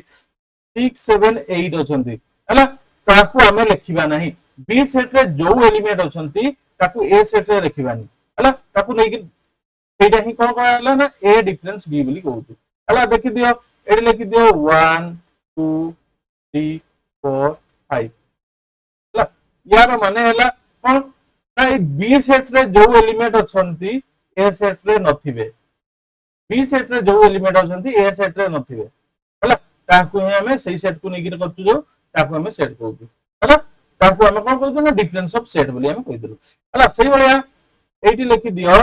6 7 8 अछंती हला ताको हमें लिखिबा नाही B सेट रे जो एलिमेंट अछंती ताको A सेट रे लिखिबानी हला ताको नै कि एटा ही कोन कहला ना A डिफरेंस B बोली कहउछु हला देखि दियो एडी लिखि दियो 1 2 3 4 5 हला यार माने हला कोन ना B सेट रे जो एलिमेंट अछंती A सेट रे नथिबे B सेट रे जो एलिमेंट अछंती A सेट रे नथिबे हला ताको हमें सही सेट को नै कि करछु जो ताको हमें सेट कहउछु हला ताको हम कोन कहउछु ना डिफरेंस ऑफ सेट बोली हम कहि देलु हला सही बलिया एठी लिखि दियो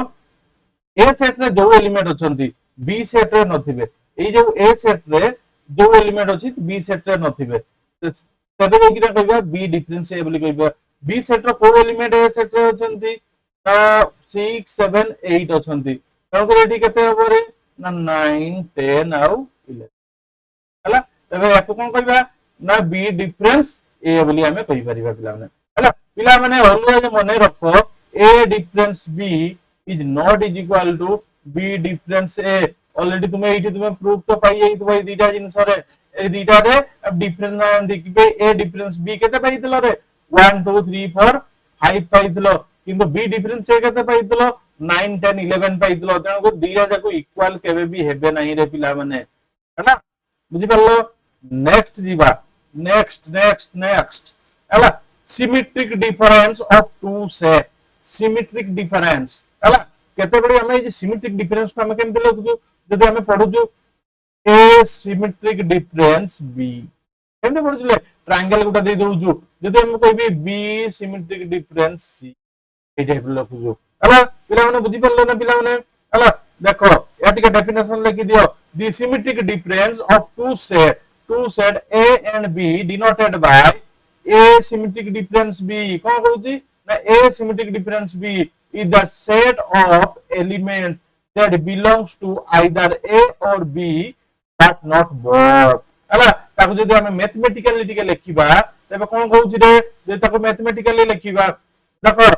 A सेट रे जो एलिमेंट अछंती B सेट रे नथिबे ए जो A सेट रे जो एलिमेंट अछि B सेट रे नथिबे तबे जे कि कहबा B डिफरेंस A बोली कहबा B सेट रो को एलिमेंट A सेट रे अछंती 6 7 8 अछंती तनको एठी केते हबो रे ना 9 10 आउ 11 हला तबे याको कोन कहबा ना B डिफरेंस A बोली हमें कहि परिबा पिला माने हला पिला माने ऑलवेज मने रखो A difference B is not is equal to B difference A already तुम्हें एठी तुम्हें प्रूफ तो पाई जाई तो भाई दीटा जिंस रे ए दीटा रे अब डिफरेंस ना देखिबे A डिफरेंस B केते पाइतलो रे 1 2 3 4 5 पाइतलो किंतु B डिफरेंस A केते पाइतलो 9 10 11 पाइतलो तण को दीटा जाको इक्वल केबे भी हेबे नाही रे पिला माने हैना बुझि परलो नेक्स्ट जीवा नेक्स्ट हला symmetric difference of two set symmetric difference हला केते बडी हमें जे सिमेट्रिक डिफरेंस को हमें केमते लिखुछु जदी हमें पढुछु A सिमेट्रिक डिफरेंस B केमते पढुछले ट्रायंगल गुटा दे दउछु जदी हम कहबी B सिमेट्रिक डिफरेंस C ए टाइप लिखुछु हला पिला माने बुझि परलो ना पिला माने हला देखो या टिके डेफिनेशन लिखि दियो the symmetric difference of two set A and B denoted by A symmetric difference B कोन कहउची ना A symmetric difference B is the set of elements that belongs to either A or B but not both हला ताको जदी हम mathematically टिके लिखिबा तबे कोन कहउची रे जे ताको मैथमेटिकली लिखिबा देखो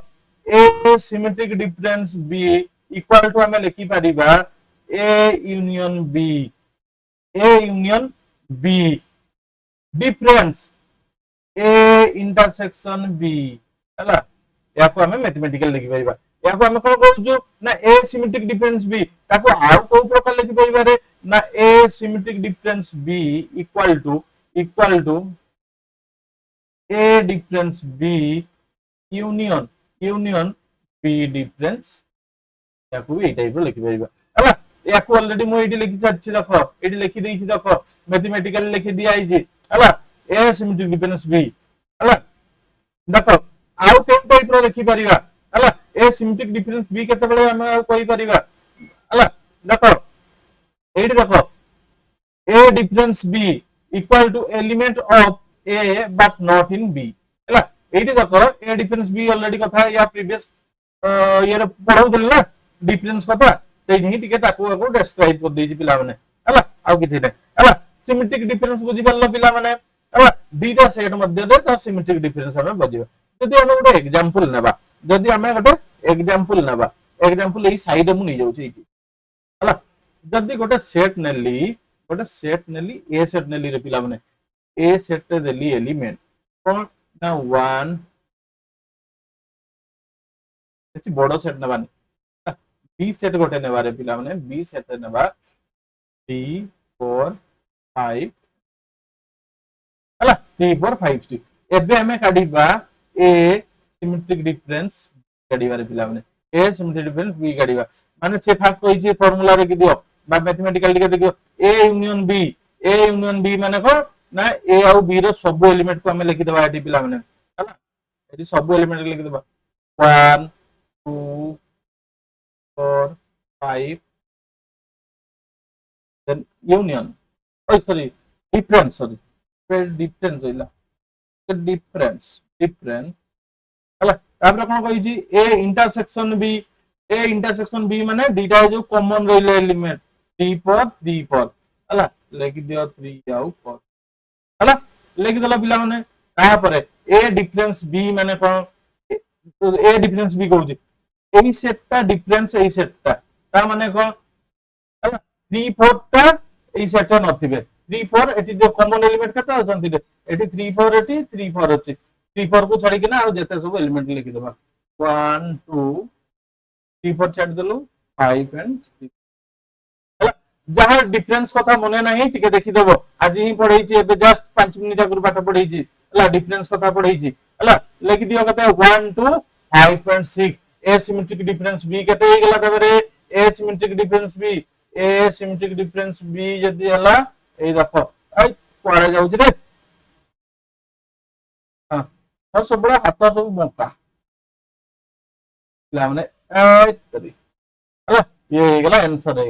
A symmetric difference B equal to हम लिखि परिबा A union B difference A intersection B हला याको हमें मैथमेटिकल लिखि परिबा याको हम कोन कहउछु ना एसिमेट्रिक डिफरेंस बी ताको आउ को प्रकार लिखि परिबारे ना asymmetric difference B equal to A difference B union B difference याको भी ए टाइप लिखि परिबा हला याको ऑलरेडी मु एटी लिखि चाछि देखो एटी लिखि देछि देखो मैथमेटिकल लिखि दिया आइछि हला एसिमेट्रिक डिफरेंस बी हला देखो आउ के टाइप रो लिखि परिबा हला एसिमेट्रिक डिफरेंस बी केते बेले हम कहि परिबा हला देखो एटी देखो A difference B equal to element of A but not in B हला एटी देखो ए डिफरेंस बी ऑलरेडी कथा या प्रीवियस ये पढौ दिल ना डिफरेंस कथा ते नहीं टिके ताको को डिस्क्राइब कर देछि पिला माने हला आउ किछि नै हला सिमेट्रिक डिफरेंस बुझि परलो पिला माने हला दीटा सेट मध्ये रे त सिमेट्रिक डिफरेंस हमें बुझिबा जदि हम गोटे एग्जांपल नेबा जदि हमें गोटे एग्जांपल एई साइड मु नै जाउछि एठी हला जदि गोटे सेट नेली ए सेट नेली रे पिला माने ए सेट रे देली एलिमेंट कोन ना 1 एची बडो सेट नेबानी बी सेट गोटे नेबारे पिला माने बी सेट नेबा 3 4 5 हला 3 4 5 6 एबे हमें काढिबा ए सिमेट्रिक डिफरेंस काढिबा रे पिला माने ए सिमेट्रिक डिफरेंस बी काढिबा माने से फास्ट कहि जे फार्मूला देखि दियो बा मैथमेटिकल लिखे देखियो ए यूनियन बी माने को ना ए और बी रो सब एलिमेंट को हमें लिखि देबा एटी पिला माने हला एटी सब एलिमेंट लिखि देबा 1 2 4 5 then union oh sorry difference होइला difference हला तापर कोन कहि छी ए इंटरसेक्शन बी माने दीटा जो कॉमन रहिले एलिमेंट 3 4 हला लिखि दियो 3 आउ 4 हला लिखि दला पिला माने तापर ए डिफरेंस बी माने कोन ए डिफरेंस बी कहू छी एई सेटटा डिफरेंस एई सेटटा ता माने कोन हला 3 4 टा एई सेटटा नथिबे 3 4 एटी जो कॉमन एलिमेंट कता अछंती रे एटी 3 4 एटी 3 4 अछि 3 4 को छाडी के ना आ जते सब एलिमेंट लिखि देबा 1 2 3 4 छाडी देलु 5 एंड 6 हला जहां डिफरेंस कथा मने नाही टिके देखि देबो आज ही पढै छी एबे जस्ट 5 मिनिट अगर पाठ पढै छी हला डिफरेंस कथा पढै छी हला लिखि दियो कता 1 2 5 and 6 A symmetric difference B केते हे गेला तबरे ए सिमेट्रिक डिफरेंस बी जदी हला ए देखो आई कोडा जाउछ रे हां और सब बड़ा हाथ सब बंका ला माने ए तरी हला ये हे गेला आंसर हे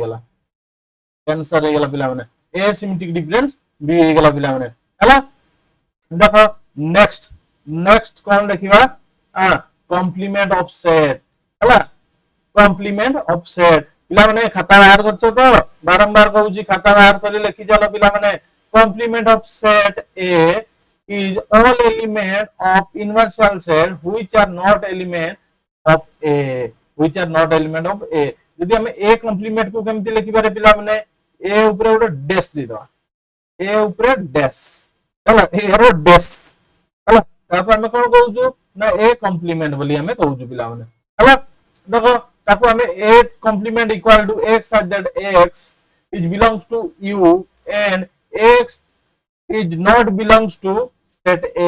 गेला पिला माने ए सिमेट्रिक डिफरेंस बी हे गेला पिला माने हला देखो नेक्स्ट कोन देखिबा हां कॉम्प्लीमेंट ऑफ सेट हला कॉम्प्लीमेंट ऑफ सेट पिला माने खाता बाहर करछो तो बारंबार कहू छी खाता बाहर करे लिखि चलो पिला माने complement of set A is all element of universal set which are not element of A यदि हम ए कॉम्प्लीमेंट को केमति लिखि बारे पिला माने ए ऊपर गोटे डैश दे दवा ए ऊपर डैश हला ए रो डैश हला तापर हम कोन कहू ना ए कॉम्प्लीमेंट बोली हमें कहू पिला माने हला देखो ताको हमें a complement equal to x such that x is belongs to u and x is not belongs to set a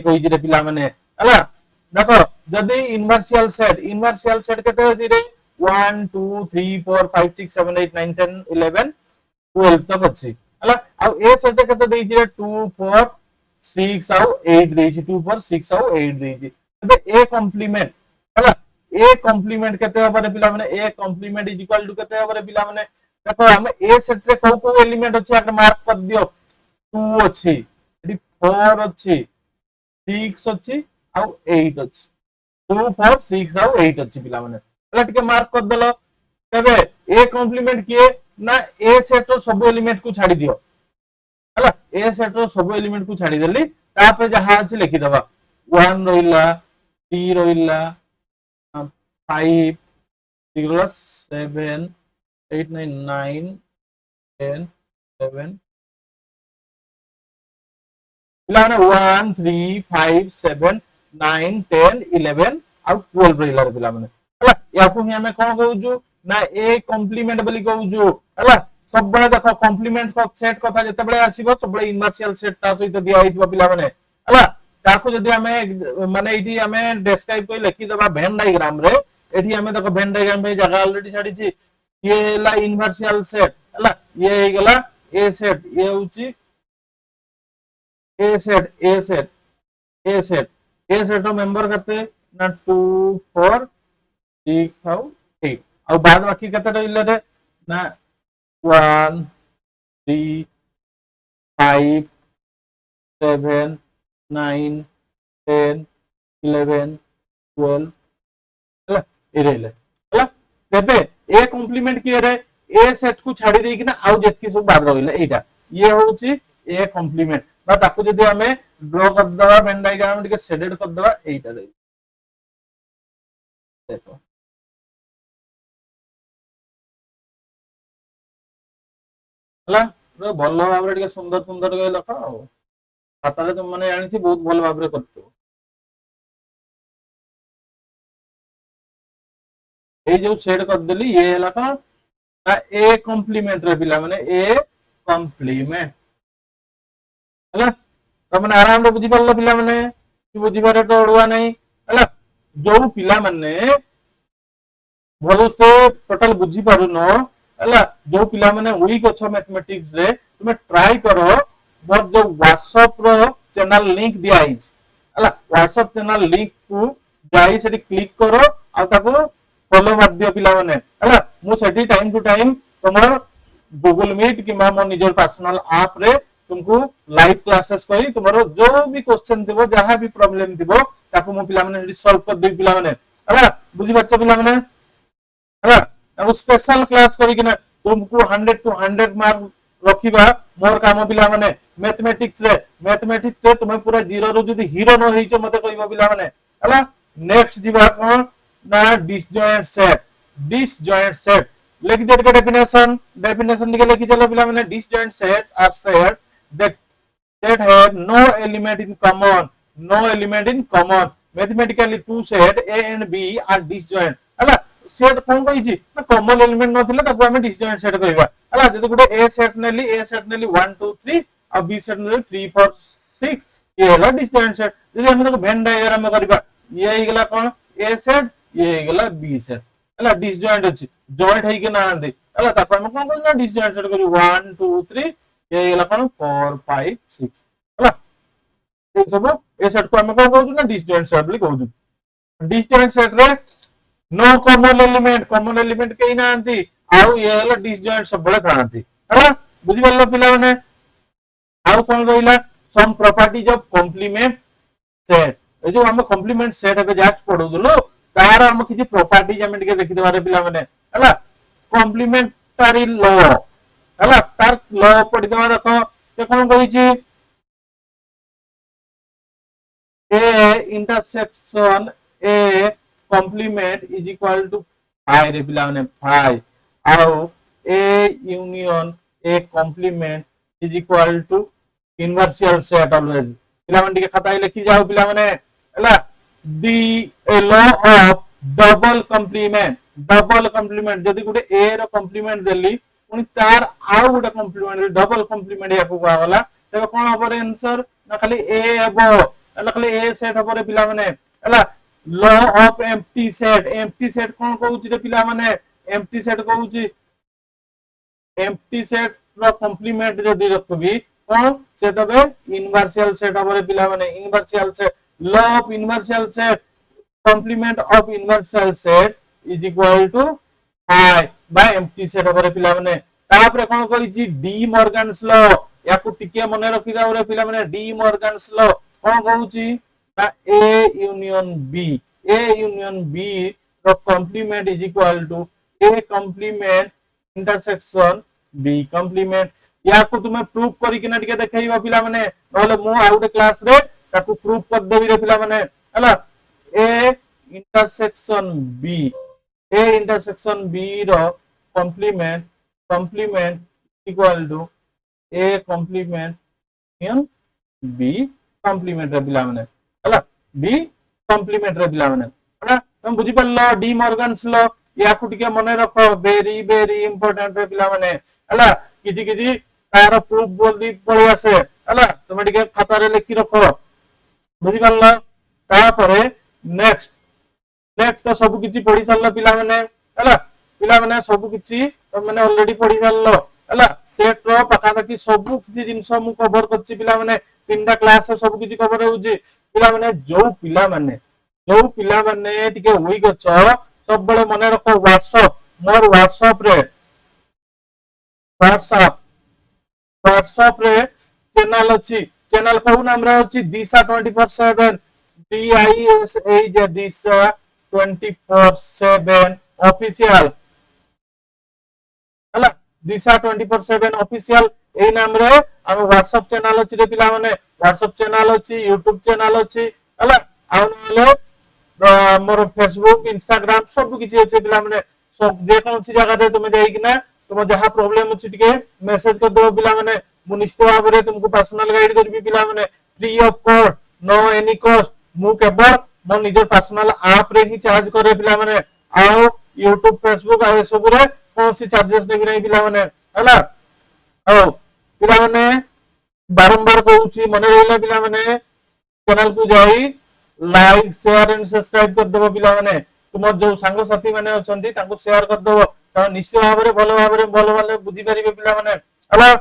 कोइ जे पिला माने हला देखो जदी इनवर्शियल सेट केते होती रे 1 2 3 4 5 6 7 8 9 10 11 12 तक अछि हला आ ए सेट केते देई रे 2 4 6 आउ 8 देई छी 2 4 6 आउ 8 देई छी तबे ए कॉम्प्लीमेंट हला ए कॉम्प्लीमेंट केते हबरे पिला माने A complement is equal to केते हबरे पिला माने देखो हम ए सेट रे को एलिमेंट अछि आ मार्क कर दियो 2 अछि एडी 4 अछि 6 अछि आ 8 अछि 2 4 6 आ 8 अछि पिला माने हला टिके मार्क कर देलो तबे ए कॉम्प्लीमेंट किए ना ए सेट रो सब एलिमेंट को छाडी दियो हला ए सेट रो सब एलिमेंट को छाडी देली तापर जहा अछि लिखि दबा 1 रहिला 3 रहिला 5 6 7 8 9 9 10 11 पिला माने 1 3 5 7 9 10 11 ଆଉ 12 ରହିଲା रे पिला माने हला याकू ही हमें कोन कहउजु ना ए कॉम्प्लीमेंट बोली कहउजु हला सब बळे देखो कॉम्प्लीमेंट को सेट कथा जते बळे आसीबो सब बळे इनवर्शियल सेट ता सहित दिया होइतबो पिला माने हला ताकू जदी हमें माने एठी हमें डिस्क्राइब कोइ लिखि दबा वेन डायग्राम रे एठी हमें देखो वेन डायग्राम पे जगह ऑलरेडी छाडी छी ये हैला इनवर्शियल सेट हला ये हे गेला ए सेट ये होची A set A set A set A set रो मेंबर कते ना 2 4 6 हाउ 8 और बाद बाकी कते रहिला रे ना 1 3 5 7 9 10 11 12 हला ए रहिला हला तेबे ए कॉम्प्लीमेंट किए रे ए सेट को छाडी देई कि ना आउ जेतकी सब बाद रहिला एटा ये होची ए कॉम्प्लीमेंट बा ताकू जदी हमें ड्रॉ कर दवा वेन डायग्राम टिके शेडेड कर दवा एटा रे देखो हला रो भलो भाबरे टिके सुंदर सुंदर के लख खातारे तुम माने जानि छी बहुत भलो भाबरे करतो ए जो शेड कर देली ये हला का ए कॉम्प्लीमेंट रे पिला माने ए कॉम्प्लीमेंट हला तो माने आराम रे बुझी परलो पिला माने बुझी पारे तो ओडुआ नहीं हला जो पिला माने भलो से टोटल बुझी पारु न हला जो पिला माने वीक अछ मैथमेटिक्स रे तुमे ट्राई करो मोर जो व्हाट्सएप रो चैनल लिंक दिया आइछ हला व्हाट्सएप चैनल लिंक को जाई सेठी क्लिक करो आ ताको फॉलो मार दियो पिला माने हला मु सेठी टाइम टू टाइम तमर गूगल मीट कि मो निजर पर्सनल ऐप रे तुमको लाइव क्लासेस करी तुमरो जो भी क्वेश्चन दिबो जहां भी प्रॉब्लम दिबो ताको मु पिला माने सॉल्व कर देबी पिला माने हला बुझी बच्चा पिला माने हला अब स्पेशल क्लास करी कि ना तुमको 100 टू 100 मार्क रखिबा मोर काम पिला माने मैथमेटिक्स रे तुमे पूरा जीरो रो जदी हीरो न होइचो मते कहबो पिला माने हला नेक्स्ट जीवा कोन ना डिसजॉइंट सेट लिख दे के डेफिनेशन लिख लिखि चलो पिला माने disjoint sets are set that have no element in common mathematically two set a and b are disjoint हला से कोन कहि छी ना कॉमन एलिमेंट नथिले ताको हमें डिसजॉइंट सेट कहबा हला जदी गुटे a सेट नेली 1 2 3 और b सेट नेली 3 4 6 ये हला डिसजॉइंट सेट जदी हम ताको वेन डायग्राम में करबा ये हे गेला कोन a सेट ये हे गेला b सेट हला डिसजॉइंट अछि जॉइंट है कि ना आंदी हला ताको हम कोन करना डिसजॉइंट सेट करी 1 2 3 ये गेला कोन 4 5 6 हला ए सब ए सेट को हम कोन कहू ना डिसजॉइंट सेट बोली कहू डिसजॉइंट सेट रे नो कॉमन एलिमेंट कहीं ना आंती आउ ये हला डिसजॉइंट सब बळे थांती हला बुझी परलो पिला माने आउ कोन रहिला some properties of complement set A जो हम कॉम्प्लीमेंट सेट के जाच पढु दलो तार हम किछि प्रॉपर्टीज हम टिके देखि देबारे पिला माने हला कॉम्प्लीमेंटरी लॉ हला तार लॉ पढि देबा देखो से कोन कहि छी A intersection A complement is equal to phi रे पिला माने फाइ आउ A union A complement is equal to universal set always पिला माने के खाता लिखि जाओ पिला माने हला दी ए लॉ ऑफ डबल कॉम्प्लीमेंट जदी गुटे ए रो कॉम्प्लीमेंट देली उनी तार आउ गुटे कॉम्प्लीमेंट डबल कॉम्प्लीमेंट याको कहला तबे कोन हबो आंसर ना खाली ए हबो ना खाली ए सेट हबो रे पिला माने हला लॉ ऑफ एम्प्टी सेट कोन कहउची रे पिला माने एम्प्टी सेट कहउची एम्प्टी सेट रो कॉम्प्लीमेंट जदी रखबी कोन से तबे इनवर्शियल सेट हबो रे पिला माने universal set law of universal set complement of universal set is equal to phi by empty set हबो रे पिला माने तापर कोन कहिची डी मॉर्गन्स लॉ याकू टिके मने रखि दाउ रे पिला माने डी मॉर्गन्स लॉ कोन कहउची A union B रो complement is equal to A complement intersection B complement या को तुमे प्रूफ करी कि ना टिके देखैबा पिला माने नले मु आउटे क्लास रे ताकू प्रूफ कर देबी रे पिला माने हला A इंटरसेक्शन B रो complement equal to A complement union B complement रे पिला माने हला बी कॉम्प्लीमेंट रे पिला माने ହେଲା ତମେ ବୁଝି ପାରିଲ ଡି ମର୍ଗାନ୍ସ ଲ याकू टिके मने रखो वेरी वेरी इंपोर्टेंट रे पिला माने हला किछि किछि तार प्रूफ बोली पळे आसे हला तुमे टिके खाता रे लिखि रखो बुझि पारला तापरे नेक्स्ट नेक्स्ट तो सब किछि पढी सारला पिला माने सब किछि त माने ऑलरेडी पढी सारलो हला सेट रो पका पकी सब किछि जिंस मु कवर करछि पिला माने तीनटा क्लास सब किछि कवर होउछि पिला माने जो पिला माने टिके वीक अछ सब बड़े मने रखो व्हाट्सएप मोर व्हाट्सएप रे व्हाट्सएप रे चैनल अछि चैनल को नाम रे अछि दिशा 24/7 DISA दिशा 24/7 ऑफिशियल हला दिशा 24/7 ऑफिशियल एई नाम रे हम व्हाट्सएप चैनल अछि रे पिला माने व्हाट्सएप चैनल अछि YouTube चैनल अछि हला आ नले मोर फेसबुक इंस्टाग्राम सब किछि अछि पिला माने सब जे कोन सी जगह रे तुमे जाई कि ना तुम जहा प्रॉब्लम अछि टिके मेसेज कर दो पिला माने मु निश्चित भाव रे तुमको पर्सनल गाइड करबी पिला माने free of cost no any cost मु केवल मो निजर पर्सनल ऐप रे ही चार्ज करे पिला माने आ YouTube फेसबुक आ सब रे कोन सी चार्जेस नेबी नै पिला माने हला ओ पिला माने बारंबार कहूची मने रहला पिला माने चैनल को जाई लाइक शेयर एंड सब्सक्राइब कर दबो पिला माने तुम जो संग साथी माने अछंती ताको शेयर कर दबो त निश्चित भाव रे भलो बुझी परिबे पिला माने हला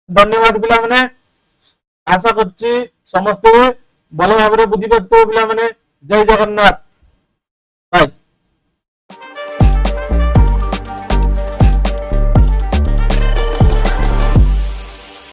धन्यवाद पिला माने आशा करछि समस्त भलो भाव रे बुझी पत्तो पिला माने जय जगन्नाथ।